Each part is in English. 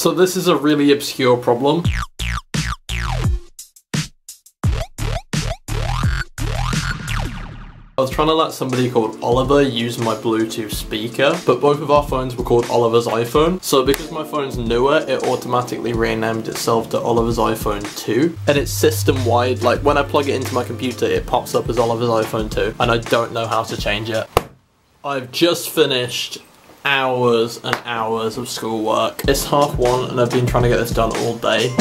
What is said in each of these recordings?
So this is a really obscure problem. I was trying to let somebody called Oliver use my Bluetooth speaker, but both of our phones were called Oliver's iPhone. So because my phone's newer, it automatically renamed itself to Oliver's iPhone 2. And it's system-wide, like when I plug it into my computer, it pops up as Oliver's iPhone 2, and I don't know how to change it. I've just finished hours and hours of schoolwork. It's 1:30 and I've been trying to get this done all day.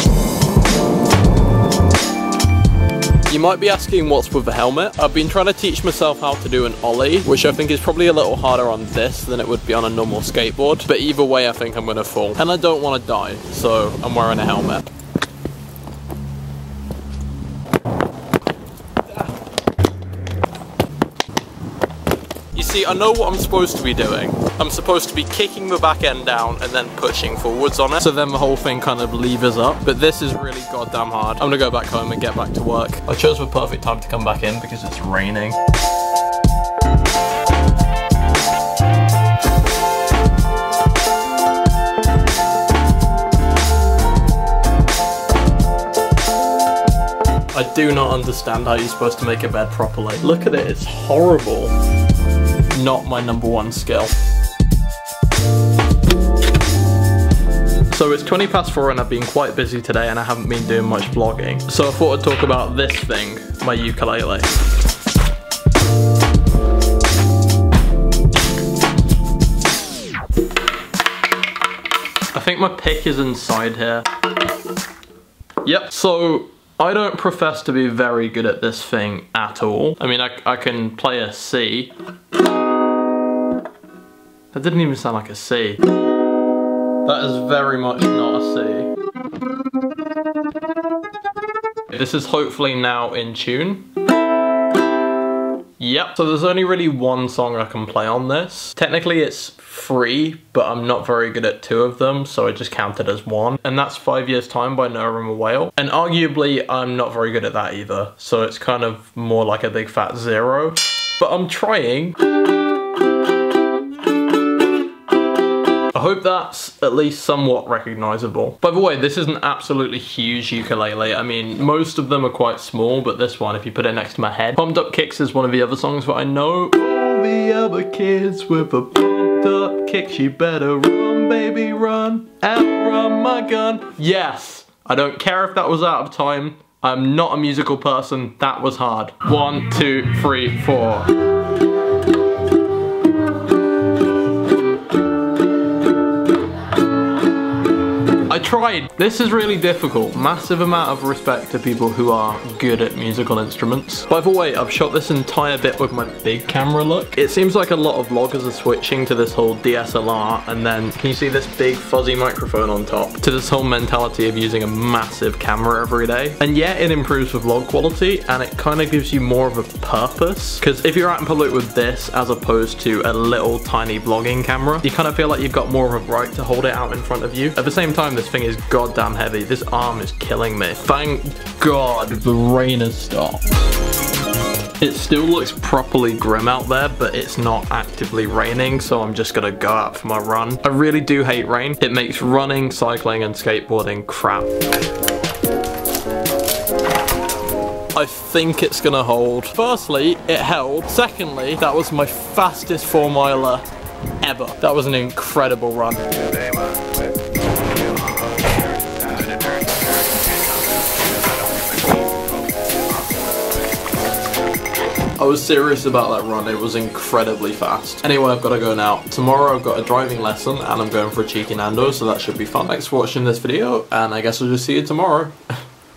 You might be asking what's with the helmet. I've been trying to teach myself how to do an ollie, which I think is probably a little harder on this than it would be on a normal skateboard. But either way, I think I'm gonna fall. And I don't want to die, so I'm wearing a helmet. You see, I know what I'm supposed to be doing. I'm supposed to be kicking the back end down and then pushing forwards on it, so then the whole thing kind of levers up, but this is really goddamn hard. I'm gonna go back home and get back to work. I chose the perfect time to come back in because it's raining. I do not understand how you're supposed to make a bed properly. Look at it, it's horrible. Not my #1 skill. So it's 4:20 and I've been quite busy today and I haven't been doing much vlogging. So I thought I'd talk about this thing, my ukulele. I think my pick is inside here. Yep, so I don't profess to be very good at this thing at all. I mean, I can play a C. That didn't even sound like a C. That is very much not a C. This is hopefully now in tune. Yep, so there's only really one song I can play on this. Technically it's 3, but I'm not very good at 2 of them, so I just count it as 1. And that's 5 Years Time by Noah and the Whale. And arguably, I'm not very good at that either, so it's kind of more like a big fat 0. But I'm trying. I hope that's at least somewhat recognizable. By the way, this is an absolutely huge ukulele. I mean, most of them are quite small, but this one, if you put it next to my head. Pumped Up Kicks is one of the other songs that I know. All the other kids with a pumped up kicks, you better run, baby, run, outrun my gun. Yes, I don't care if that was out of time. I'm not a musical person, that was hard. 1, 2, 3, 4. I tried. This is really difficult. Massive amount of respect to people who are good at musical instruments. By the way, I've shot this entire bit with my big camera look. It seems like a lot of vloggers are switching to this whole DSLR, and then can you see this big fuzzy microphone on top? To this whole mentality of using a massive camera every day. And yeah, it improves the vlog quality and it kind of gives you more of a purpose. Because if you're out in public with this as opposed to a little tiny vlogging camera, you kind of feel like you've got more of a right to hold it out in front of you. At the same time, this thing is goddamn heavy. This arm is killing me. Thank God the rain has stopped. It still looks properly grim out there, but it's not actively raining, so I'm just gonna go out for my run. I really do hate rain. It makes running, cycling, and skateboarding crap. I think it's gonna hold. Firstly, it held. Secondly, that was my fastest 4-miler ever. That was an incredible run. I was serious about that run, it was incredibly fast. Anyway, I've got to go now. Tomorrow I've got a driving lesson and I'm going for a cheeky Nando's, so that should be fun. Thanks for watching this video, and I guess I'll just see you tomorrow.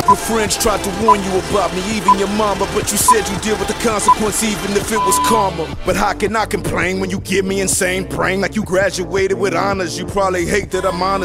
Your friends tried to warn you about me, even your mama, but you said you deal with the consequence even if it was karma. But how can I complain when you give me insane brain like you graduated with honors? You probably hate that I'm honest.